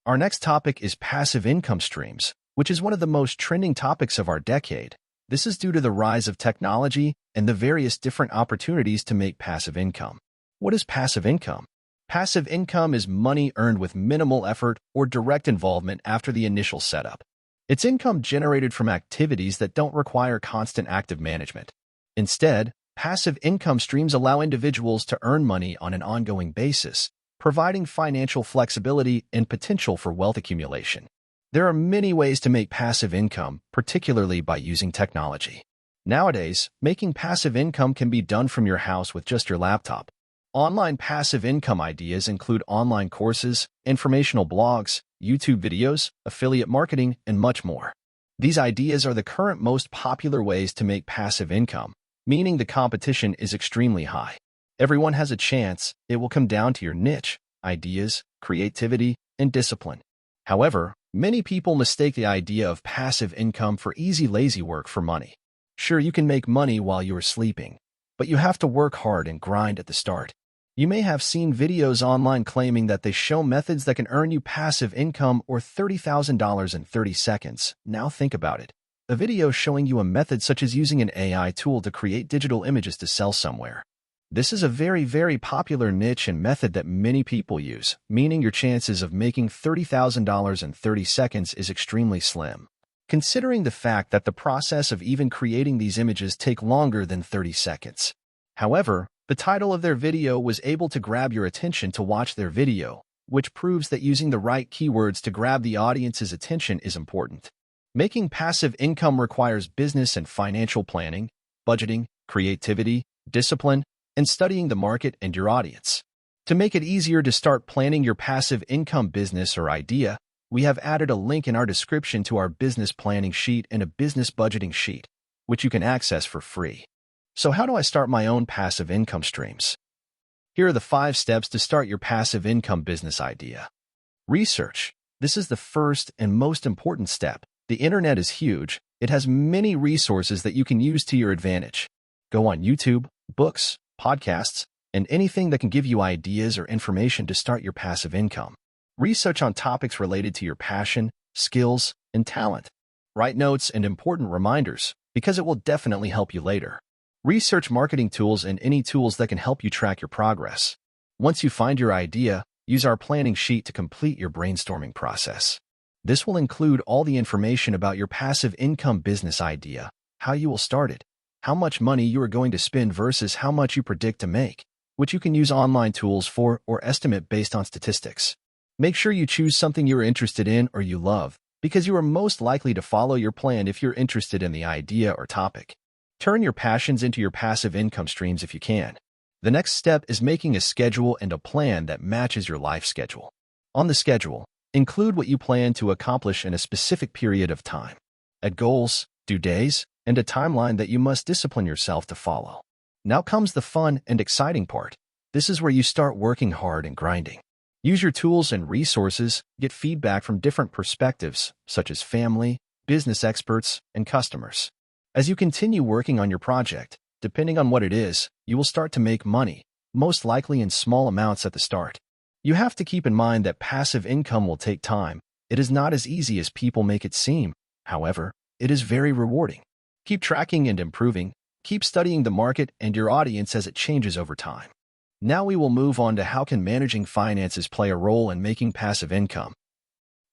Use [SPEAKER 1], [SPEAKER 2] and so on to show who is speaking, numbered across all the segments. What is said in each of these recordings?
[SPEAKER 1] Our next topic is passive income streams, which is one of the most trending topics of our decade. This is due to the rise of technology and the various different opportunities to make passive income. What is passive income? Passive income is money earned with minimal effort or direct involvement after the initial setup. It's income generated from activities that don't require constant active management. Instead, passive income streams allow individuals to earn money on an ongoing basis, providing financial flexibility and potential for wealth accumulation. There are many ways to make passive income, particularly by using technology. Nowadays, making passive income can be done from your house with just your laptop. Online passive income ideas include online courses, informational blogs, YouTube videos, affiliate marketing, and much more. These ideas are the current most popular ways to make passive income, meaning the competition is extremely high. Everyone has a chance. It will come down to your niche, ideas, creativity, and discipline. However, many people mistake the idea of passive income for easy, lazy work for money. Sure, you can make money while you are sleeping, but you have to work hard and grind at the start. You may have seen videos online claiming that they show methods that can earn you passive income or $30,000 in 30 seconds. Now think about it. A video showing you a method such as using an AI tool to create digital images to sell somewhere. This is a very popular niche and method that many people use, meaning your chances of making $30,000 in 30 seconds is extremely slim. Considering the fact that the process of even creating these images take longer than 30 seconds. However, the title of their video was able to grab your attention to watch their video, which proves that using the right keywords to grab the audience's attention is important. Making passive income requires business and financial planning, budgeting, creativity, discipline, and studying the market and your audience. To make it easier to start planning your passive income business or idea, we have added a link in our description to our business planning sheet and a business budgeting sheet, which you can access for free. So how do I start my own passive income streams? Here are the 5 steps to start your passive income business idea. Research. This is the first and most important step. The internet is huge. It has many resources that you can use to your advantage. Go on YouTube, books, podcasts, and anything that can give you ideas or information to start your passive income. Research on topics related to your passion, skills, and talent. Write notes and important reminders, because it will definitely help you later. Research marketing tools and any tools that can help you track your progress. Once you find your idea, use our planning sheet to complete your brainstorming process. This will include all the information about your passive income business idea, how you will start it, how much money you are going to spend versus how much you predict to make, which you can use online tools for or estimate based on statistics. Make sure you choose something you're interested in or you love, because you are most likely to follow your plan if you're interested in the idea or topic. Turn your passions into your passive income streams if you can. The next step is making a schedule and a plan that matches your life schedule. On the schedule, include what you plan to accomplish in a specific period of time. Add goals, due days, and a timeline that you must discipline yourself to follow. Now comes the fun and exciting part. This is where you start working hard and grinding. Use your tools and resources, get feedback from different perspectives, such as family, business experts, and customers. As you continue working on your project, depending on what it is, you will start to make money, most likely in small amounts at the start. You have to keep in mind that passive income will take time. It is not as easy as people make it seem. However, it is very rewarding. Keep tracking and improving. Keep studying the market and your audience as it changes over time. Now we will move on to how can managing finances play a role in making passive income.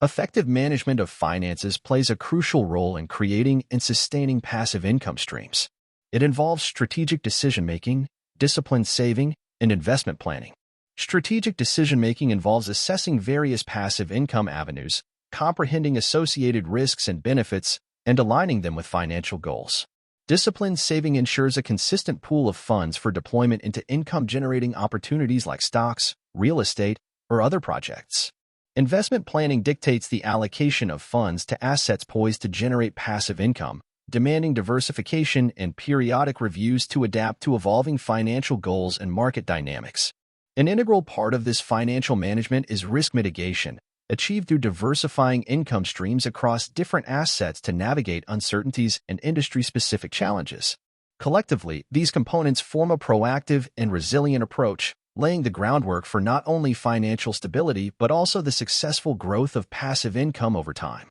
[SPEAKER 1] Effective management of finances plays a crucial role in creating and sustaining passive income streams. It involves strategic decision-making, disciplined saving, and investment planning. Strategic decision-making involves assessing various passive income avenues, comprehending associated risks and benefits, and aligning them with financial goals. Disciplined saving ensures a consistent pool of funds for deployment into income-generating opportunities like stocks, real estate, or other projects. Investment planning dictates the allocation of funds to assets poised to generate passive income, demanding diversification and periodic reviews to adapt to evolving financial goals and market dynamics. An integral part of this financial management is risk mitigation, achieved through diversifying income streams across different assets to navigate uncertainties and industry-specific challenges. Collectively, these components form a proactive and resilient approach, laying the groundwork for not only financial stability but also the successful growth of passive income over time.